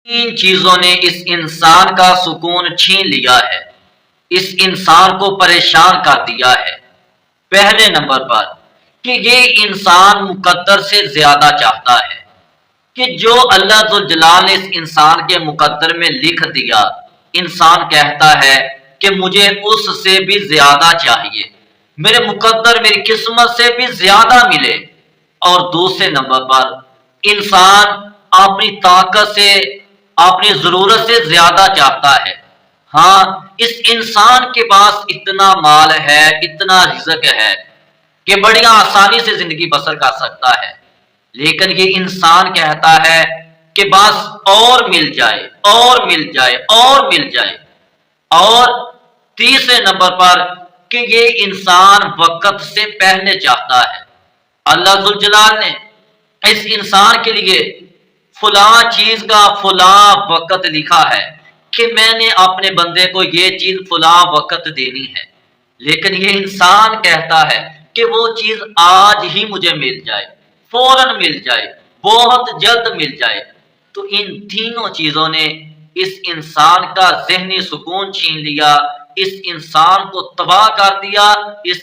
تین چیزوں نے اس انسان کا سکون چھین لیا ہے، اس انسان کو پریشان کر دیا ہے۔ پہلے نمبر پر کہ یہ انسان مقدر سے زیادہ چاہتا ہے، کہ جو اللہ ذوالجلال نے اس انسان کے مقدر میں لکھ دیا، انسان کہتا ہے کہ مجھے اس سے بھی زیادہ چاہیے، میرے مقدر میری قسمت سے بھی زیادہ ملے۔ اور دوسرے نمبر پر انسان اپنی طاقت سے اپنی ضرورت سے زیادہ چاہتا ہے۔ ہاں، اس انسان کے پاس اتنا مال ہے، اتنا رزق ہے کہ بڑی آسانی سے زندگی بسر کر سکتا ہے، لیکن یہ انسان کہتا ہے کہ بس اور مل جائے اور مل جائے اور مل جائے۔ اور تیسرے نمبر پر کہ یہ انسان وقت سے پہلے چاہتا ہے۔ اللہ ذوالجلال نے اس انسان کے لیے فلاں چیز کا فلاں وقت لکھا ہے کہ میں نے اپنے بندے کو یہ چیز فلاں وقت دینی ہے، لیکن یہ انسان کہتا ہے کہ وہ چیز آج ہی مجھے مل جائے، فوراً مل جائے، بہت جلد مل جائے۔ تو ان تینوں چیزوں نے اس انسان کا ذہنی سکون چھین لیا، اس انسان کو تباہ کر دیا، اس